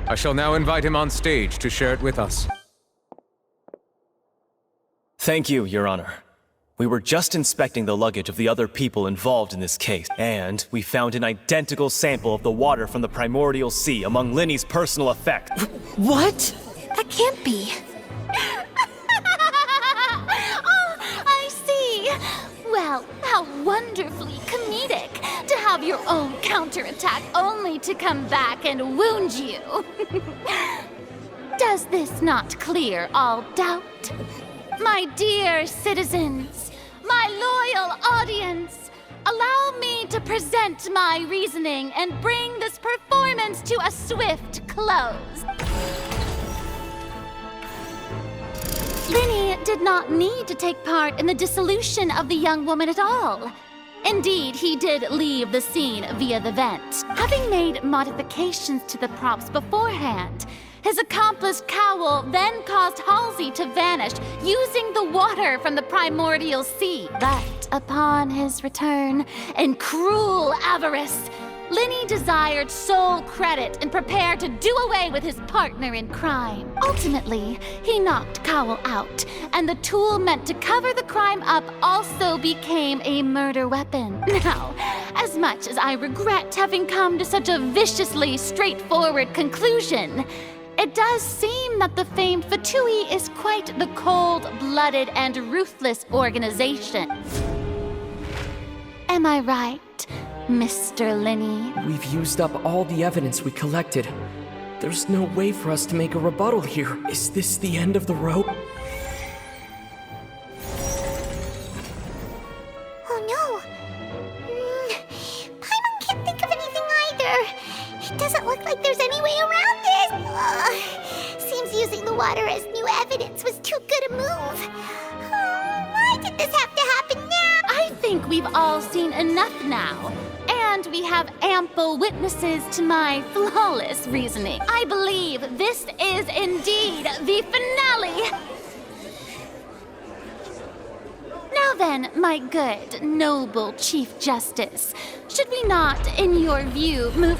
I shall now invite him on stage to share it with us. Thank you, Your Honor. We were just inspecting the luggage of the other people involved in this case, and we found an identical sample of the water from the primordial sea among Linny's personal effects. What? That can't be. Oh, I see. Well, how wonderfully comedic to have your own counterattack only to come back and wound you. Does this not clear all doubt? My dear citizens, my loyal audience, allow me to present my reasoning and bring this performance to a swift close. Linny did not need to take part in the dissolution of the young woman at all. Indeed, he did leave the scene via the vent, having made modifications to the props beforehand. His accomplice Cowl then caused Halsey to vanish using the water from the primordial sea. But upon his return, in cruel avarice, Linny desired sole credit and prepared to do away with his partner in crime. Ultimately, he knocked Cowl out, and the tool meant to cover the crime up also became a murder weapon. Now, as much as I regret having come to such a viciously straightforward conclusion, it does seem that the famed Fatui is quite the cold-blooded and ruthless organization. Am I right, Mr. Linny? We've used up all the evidence we collected. There's no way for us to make a rebuttal here. Is this the end of the road? Oh no. Paimon can't think of anything either. It doesn't look like there's any way around it. Seems using the water as new evidence was too good a move. Why did this have to happen now? I think we've all seen enough now. And we have ample witnesses to my flawless reasoning. I believe this is indeed the finale. Now then, my good, noble Chief Justice, should we not, in your view, move...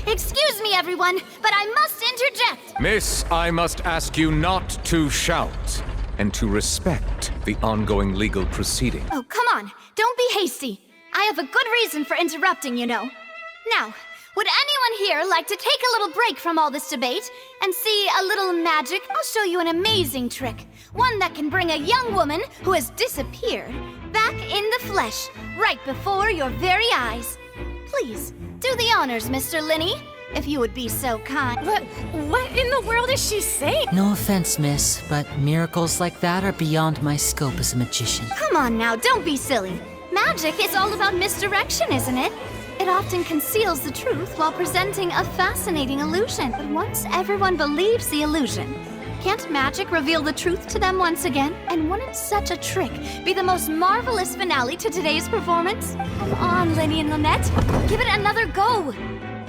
excuse me, everyone, but I must interject! Miss, I must ask you not to shout, and to respect the ongoing legal proceeding. Oh, come on. Don't be hasty. I have a good reason for interrupting, you know. Now, would anyone here like to take a little break from all this debate and see a little magic? I'll show you an amazing trick. One that can bring a young woman who has disappeared back in the flesh, right before your very eyes. Please, do the honors, Mr. Linny, if you would be so kind. What in the world is she saying? No offense, miss, but miracles like that are beyond my scope as a magician. Come on now, don't be silly. Magic is all about misdirection, isn't it? It often conceals the truth while presenting a fascinating illusion. But once everyone believes the illusion, can't magic reveal the truth to them once again? And wouldn't such a trick be the most marvelous finale to today's performance? Come on, Linny and Lynette, give it another go.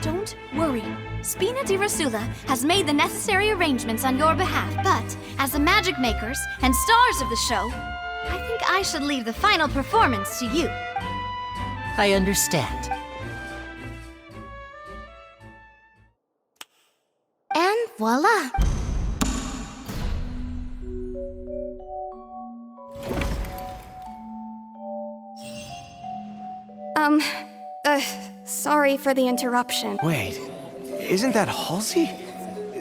Don't worry. Spina di Rasula has made the necessary arrangements on your behalf, but as the magic makers and stars of the show, I think I should leave the final performance to you. I understand. And voila! Sorry for the interruption. Wait, isn't that Halsey?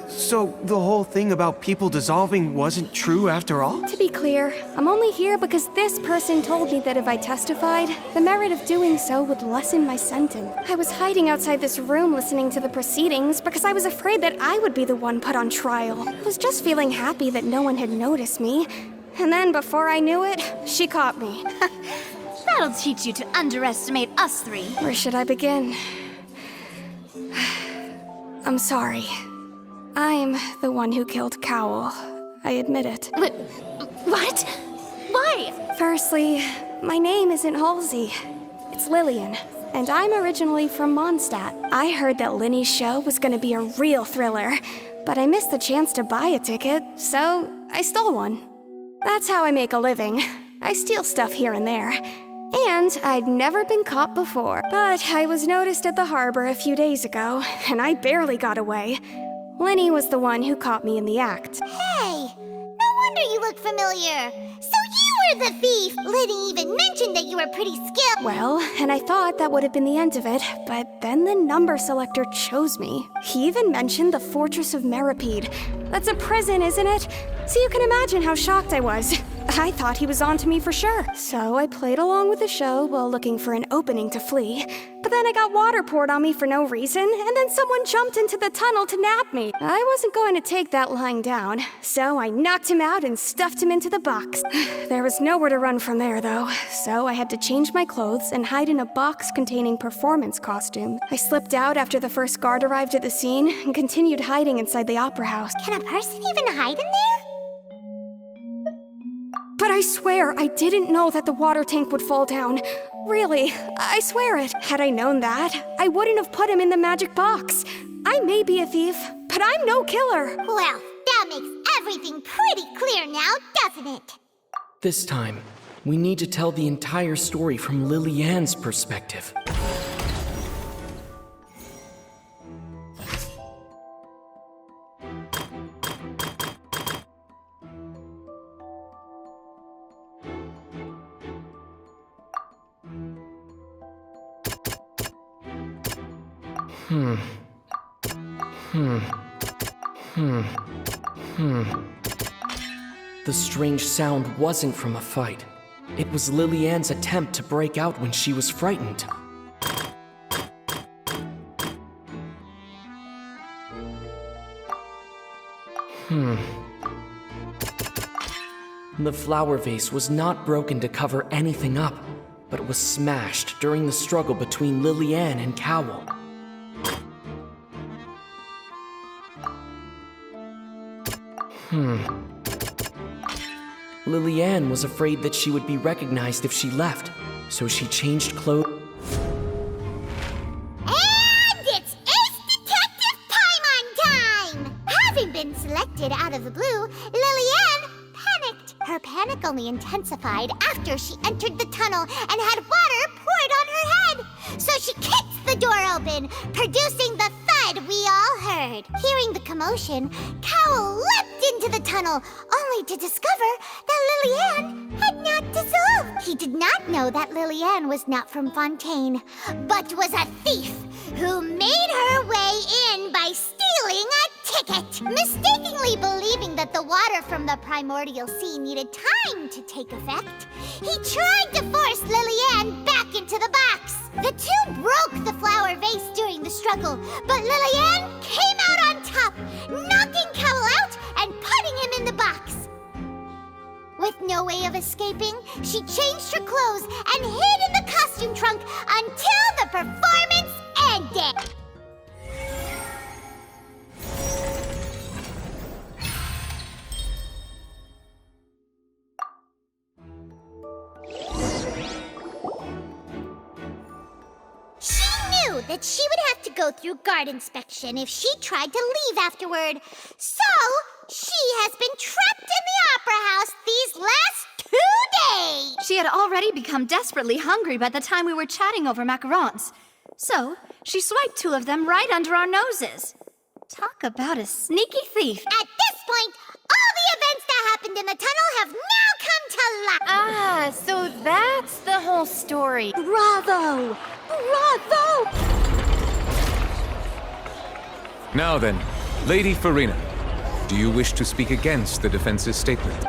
So the whole thing about people dissolving wasn't true after all? To be clear, I'm only here because this person told me that if I testified, the merit of doing so would lessen my sentence. I was hiding outside this room listening to the proceedings because I was afraid that I would be the one put on trial. I was just feeling happy that no one had noticed me. And then before I knew it, she caught me. That'll teach you to underestimate us three. Where should I begin? I'm sorry. I'm the one who killed Cowl. I admit it. What? Why? Firstly, my name isn't Halsey. It's Lillian, and I'm originally from Mondstadt. I heard that Linny's show was gonna be a real thriller, but I missed the chance to buy a ticket, so I stole one. That's how I make a living. I steal stuff here and there. And I'd never been caught before. But I was noticed at the harbor a few days ago, and I barely got away. Lenny was the one who caught me in the act. Hey, no wonder you look familiar. So you were the thief! Lenny even mentioned that you were pretty skilled. Well, and I thought that would have been the end of it, but then the number selector chose me. He even mentioned the Fortress of Meripede. That's a prison, isn't it? So you can imagine how shocked I was. I thought he was on to me for sure. So I played along with the show while looking for an opening to flee. But then I got water poured on me for no reason, and then someone jumped into the tunnel to nab me. I wasn't going to take that lying down, so I knocked him out and stuffed him into the box. There was nowhere to run from there, though, so I had to change my clothes and hide in a box containing performance costume. I slipped out after the first guard arrived at the scene and continued hiding inside the opera house. Can a person even hide in there? But I swear, I didn't know that the water tank would fall down. Really, I swear it. Had I known that, I wouldn't have put him in the magic box. I may be a thief, but I'm no killer. Well, that makes everything pretty clear now, doesn't it? This time, we need to tell the entire story from Lily-Ann's perspective. The strange sound wasn't from a fight. It was Lily-Ann's attempt to break out when she was frightened. The flower vase was not broken to cover anything up, but was smashed during the struggle between Lily-Ann and Cowell. Lily-Ann was afraid that she would be recognized if she left, so she changed clothes. And it's Ace Detective time! Having been selected out of the blue, Lily-Ann panicked. Her panic only intensified after she entered the tunnel and had water poured on her head. So she kicked the door open, producing the thud we all heard. Hearing the commotion, Cowell leapt into the tunnel, only to discover that Lily-Ann had not dissolved. He did not know that Lily-Ann was not from Fontaine, but was a thief who made her way in by stealing a ticket. Mistakenly believing that the water from the primordial sea needed time to take effect, he tried to force Lily-Ann back into the box. The two broke the flower vase during the struggle, but Lily-Ann came out on top, knocking Cowell out and putting him in the box. With no way of escaping, she changed her clothes and hid in the costume trunk until the performance ended. She knew that she would have to go through guard inspection if she tried to leave afterward. So, she has been trapped in the opera house these last 2 days. She had already become desperately hungry by the time we were chatting over macarons. So, she swiped 2 of them right under our noses. Talk about a sneaky thief. At this point, all the events that happened in the tunnel have now come to light. Ah, so that's the whole story. Bravo! Bravo! Now then, Lady Farina, do you wish to speak against the defense's statement?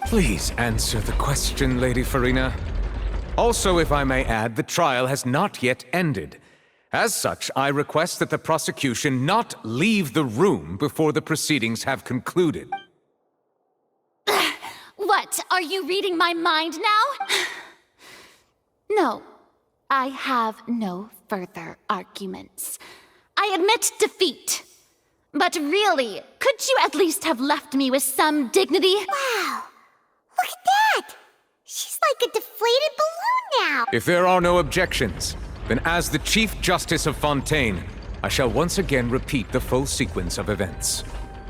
Please answer the question, Lady Farina. Also, if I may add, the trial has not yet ended. As such, I request that the prosecution not leave the room before the proceedings have concluded. What, are you reading my mind now? No, I have no further arguments. I admit defeat. But really, could you at least have left me with some dignity? Wow, look at that! She's like a deflated balloon now. If there are no objections, then as the Chief Justice of Fontaine, I shall once again repeat the full sequence of events.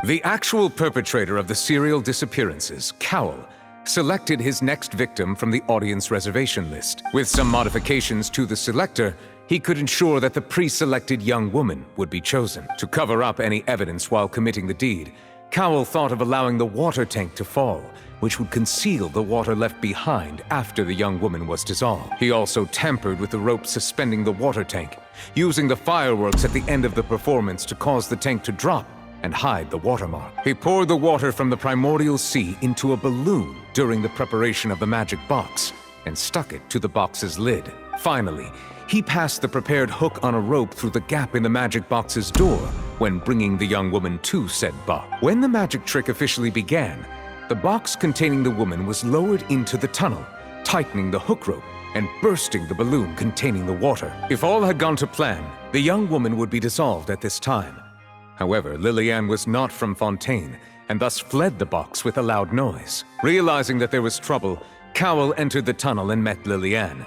The actual perpetrator of the serial disappearances, Cowell, selected his next victim from the audience reservation list. With some modifications to the selector, he could ensure that the pre-selected young woman would be chosen. To cover up any evidence while committing the deed, Cowell thought of allowing the water tank to fall, which would conceal the water left behind after the young woman was dissolved. He also tampered with the rope suspending the water tank, using the fireworks at the end of the performance to cause the tank to drop and hide the watermark. He poured the water from the primordial sea into a balloon during the preparation of the magic box and stuck it to the box's lid. Finally, he passed the prepared hook on a rope through the gap in the magic box's door when bringing the young woman to said box. When the magic trick officially began, the box containing the woman was lowered into the tunnel, tightening the hook rope and bursting the balloon containing the water. If all had gone to plan, the young woman would be dissolved at this time. However, Lillian was not from Fontaine, and thus fled the box with a loud noise. Realizing that there was trouble, Cowell entered the tunnel and met Lillian.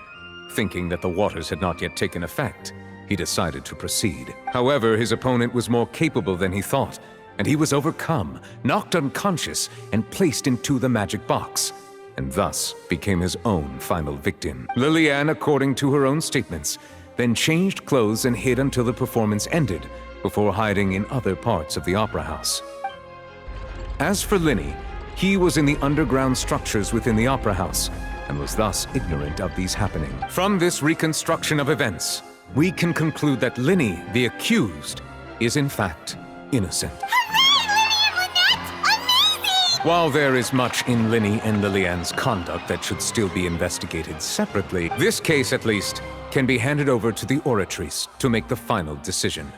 Thinking that the waters had not yet taken effect, he decided to proceed. However, his opponent was more capable than he thought, and he was overcome, knocked unconscious, and placed into the magic box, and thus became his own final victim. Lillian, according to her own statements, then changed clothes and hid until the performance ended, before hiding in other parts of the opera house. As for Linny, he was in the underground structures within the opera house, and was thus ignorant of these happenings. From this reconstruction of events, we can conclude that Linny, the accused, is in fact innocent. While there is much in Linny and Lillian's conduct that should still be investigated separately, this case at least can be handed over to the Oratrice to make the final decision.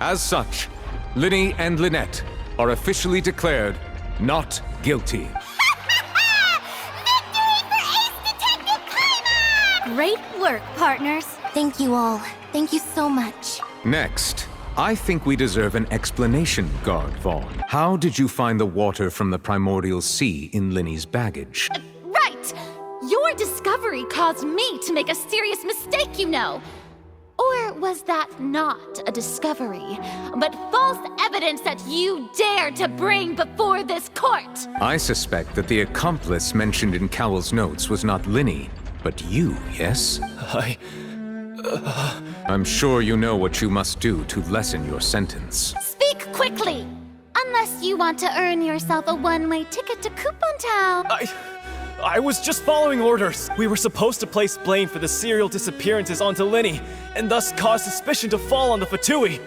As such, Linny and Lynette are officially declared not guilty. Great work, partners. Thank you all. Thank you so much. Next, I think we deserve an explanation, Guard Vaughn. How did you find the water from the primordial sea in Linny's baggage? Right! Your discovery caused me to make a serious mistake, you know. Or was that not a discovery, but false evidence that you dared to bring before this court? I suspect that the accomplice mentioned in Cowell's notes was not Linny, but you, yes? I'm sure you know what you must do to lessen your sentence. Speak quickly! Unless you want to earn yourself a one-way ticket to Coupon Town. I was just following orders. We were supposed to place blame for the serial disappearances onto Linny, and thus cause suspicion to fall on the Fatui.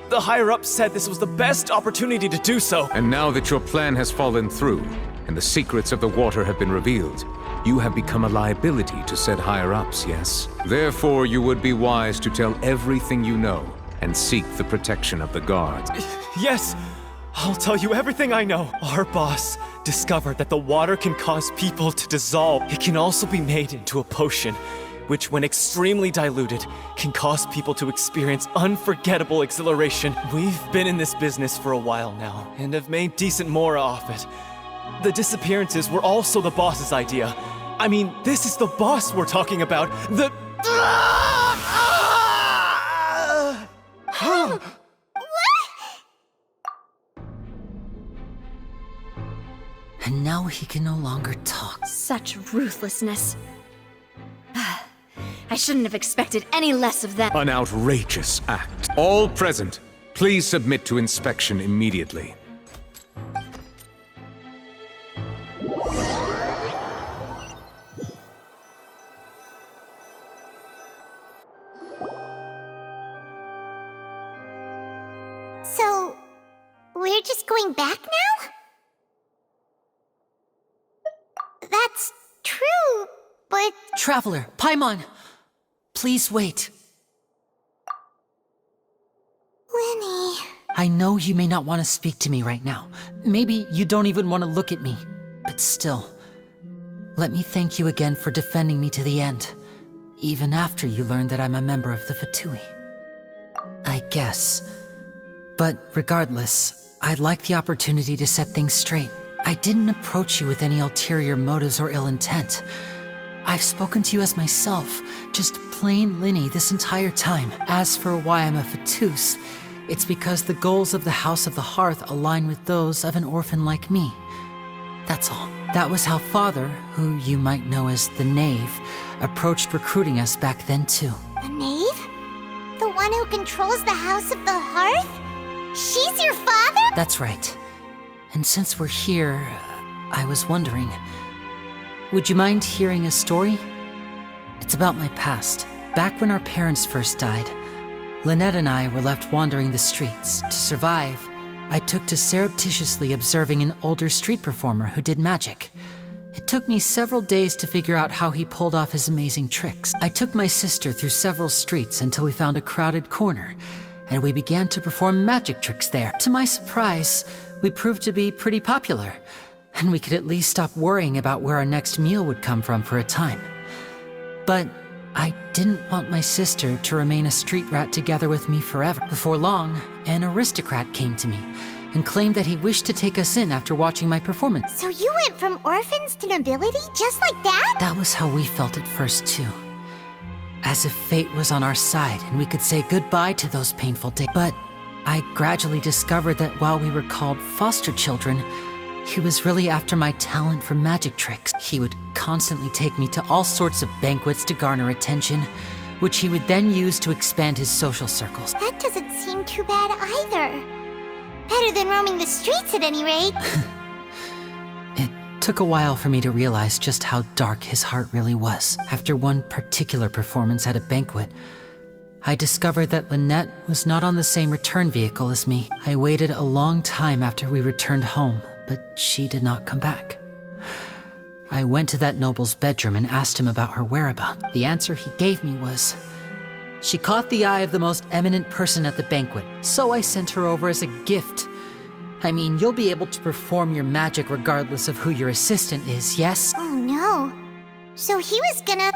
The higher-ups said this was the best opportunity to do so. And now that your plan has fallen through, and the secrets of the water have been revealed, you have become a liability to said higher-ups, yes? Therefore, you would be wise to tell everything you know, and seek the protection of the guards. Yes, I'll tell you everything I know. Our boss discovered that the water can cause people to dissolve. It can also be made into a potion, which when extremely diluted, can cause people to experience unforgettable exhilaration. We've been in this business for a while now, and have made decent mora off it. The disappearances were also the boss's idea. I mean, this is the boss we're talking about. The... And now he can no longer talk. Such ruthlessness. I shouldn't have expected any less of them. An outrageous act. All present, please submit to inspection immediately. So, we're just going back now? That's true, but... Traveler, Paimon! Please wait. Linny... I know you may not want to speak to me right now. Maybe you don't even want to look at me. But still, let me thank you again for defending me to the end. Even after you learned that I'm a member of the Fatui. I guess. But regardless, I'd like the opportunity to set things straight. I didn't approach you with any ulterior motives or ill intent. I've spoken to you as myself, just plain Linny this entire time. As for why I'm a Fatus, it's because the goals of the House of the Hearth align with those of an orphan like me. That's all. That was how Father, who you might know as the Knave, approached recruiting us back then too. The Knave? The one who controls the House of the Hearth? She's your father? That's right. And since we're here, I was wondering, would you mind hearing a story? It's about my past. Back when our parents first died, Lynette and I were left wandering the streets. To survive, I took to surreptitiously observing an older street performer who did magic. It took me several days to figure out how he pulled off his amazing tricks. I took my sister through several streets until we found a crowded corner, and we began to perform magic tricks there. To my surprise, we proved to be pretty popular, and we could at least stop worrying about where our next meal would come from for a time. But I didn't want my sister to remain a street rat together with me forever. Before long, an aristocrat came to me and claimed that he wished to take us in after watching my performance. So you went from orphans to nobility just like that? That was how we felt at first too. As if fate was on our side and we could say goodbye to those painful days. But I gradually discovered that while we were called foster children, he was really after my talent for magic tricks. He would constantly take me to all sorts of banquets to garner attention, which he would then use to expand his social circles. That doesn't seem too bad either. Better than roaming the streets at any rate. It took a while for me to realize just how dark his heart really was. After one particular performance at a banquet, I discovered that Lynette was not on the same return vehicle as me. I waited a long time after we returned home, but she did not come back. I went to that noble's bedroom and asked him about her whereabouts. The answer he gave me was, she caught the eye of the most eminent person at the banquet, so I sent her over as a gift. I mean, you'll be able to perform your magic regardless of who your assistant is, yes? Oh no. So he was gonna...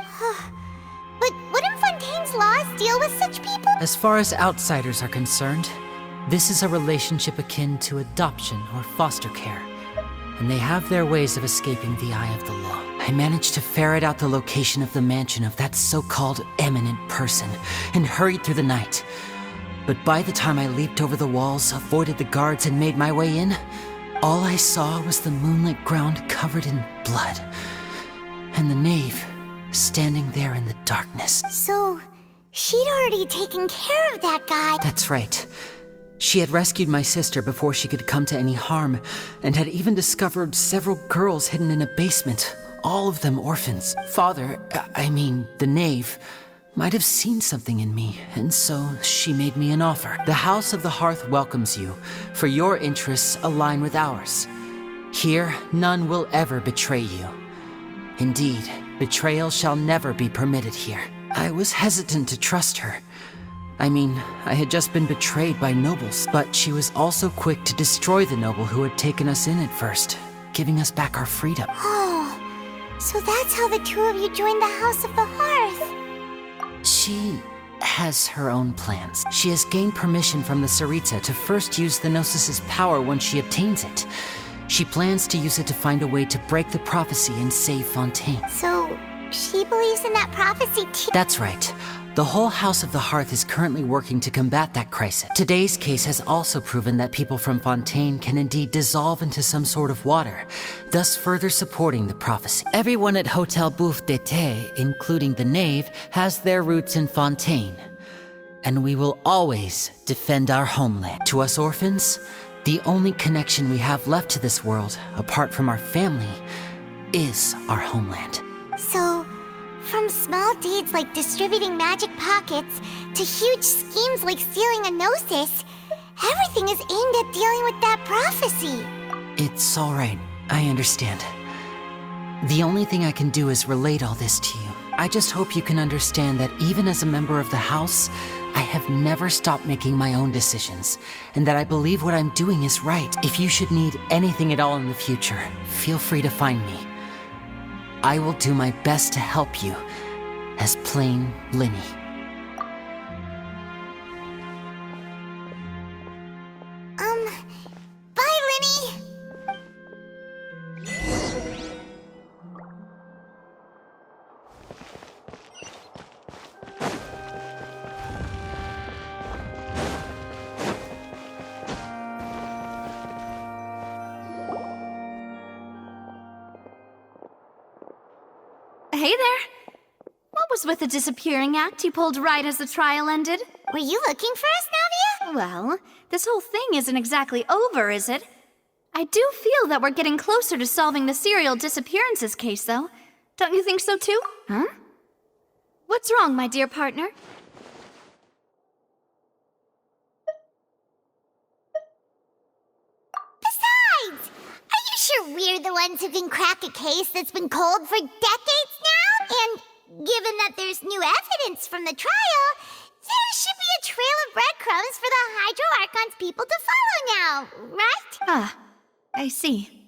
But wouldn't Fontaine's laws deal with such people? As far as outsiders are concerned, this is a relationship akin to adoption or foster care, and they have their ways of escaping the eye of the law. I managed to ferret out the location of the mansion of that so-called eminent person and hurried through the night. But by the time I leaped over the walls, avoided the guards, and made my way in, all I saw was the moonlit ground covered in blood, and the knave standing there in the darkness. So, she'd already taken care of that guy. That's right. She had rescued my sister before she could come to any harm, and had even discovered several girls hidden in a basement, all of them orphans. Father, the knave, might have seen something in me, and so she made me an offer. The House of the Hearth welcomes you, for your interests align with ours. Here, none will ever betray you. Indeed, betrayal shall never be permitted here. I was hesitant to trust her. I had just been betrayed by nobles, but she was also quick to destroy the noble who had taken us in at first, giving us back our freedom. Oh, so that's how the two of you joined the House of the Hearth. She has her own plans. She has gained permission from the Tsaritsa to first use the Gnosis's power once she obtains it. She plans to use it to find a way to break the prophecy and save Fontaine. So, she believes in that prophecy too? That's right. The whole House of the Hearth is currently working to combat that crisis. Today's case has also proven that people from Fontaine can indeed dissolve into some sort of water, thus further supporting the prophecy. Everyone at Hotel Bouffe d'été, including the knave, has their roots in Fontaine. And we will always defend our homeland. To us orphans, the only connection we have left to this world, apart from our family, is our homeland. So, from small deeds like distributing magic pockets to huge schemes like stealing a gnosis, everything is aimed at dealing with that prophecy. It's all right. I understand. The only thing I can do is relate all this to you. I just hope you can understand that even as a member of the House, I have never stopped making my own decisions, and that I believe what I'm doing is right. If you should need anything at all in the future, feel free to find me. I will do my best to help you, as plain Linny. Bye, Linny! Hey there! What was with the disappearing act you pulled right as the trial ended? Were you looking for us, Navia? Well, this whole thing isn't exactly over, is it? I do feel that we're getting closer to solving the serial disappearances case, though. Don't you think so, too? Huh? What's wrong, my dear partner? Besides, are you sure we're the ones who can crack a case that's been cold for decades now? And given that there's new evidence from the trial, there should be a trail of breadcrumbs for the Hydro Archon's people to follow now, right? Ah, I see.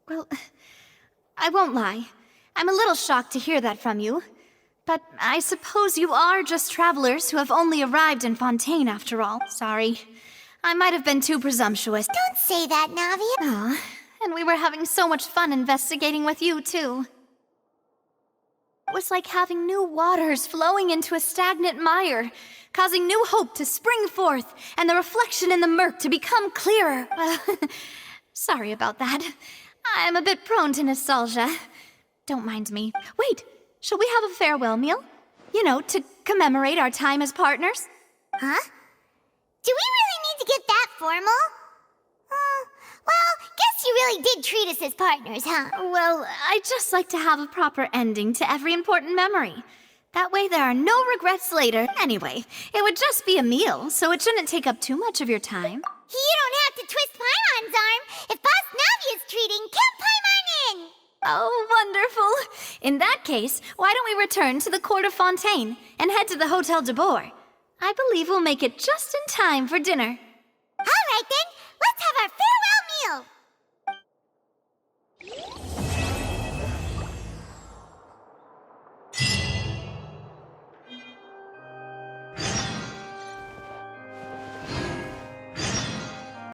Well, I won't lie. I'm a little shocked to hear that from you. But I suppose you are just travelers who have only arrived in Fontaine after all. Sorry. I might have been too presumptuous. Don't say that, Navia. Aw, and we were having so much fun investigating with you, too. It was like having new waters flowing into a stagnant mire, causing new hope to spring forth, and the reflection in the murk to become clearer. Sorry about that. I'm a bit prone to nostalgia. Don't mind me. Wait, shall we have a farewell meal? You know, to commemorate our time as partners? Huh? Do we really need to get that formal? Well, guess you really did treat us as partners, huh? Well, I'd just like to have a proper ending to every important memory. That way there are no regrets later. Anyway, it would just be a meal, so it shouldn't take up too much of your time. You don't have to twist Paimon's arm. If Boss Navia's treating, count Paimon in! Oh, wonderful! In that case, why don't we return to the court of Fontaine and head to the Hotel de Boer? I believe we'll make it just in time for dinner.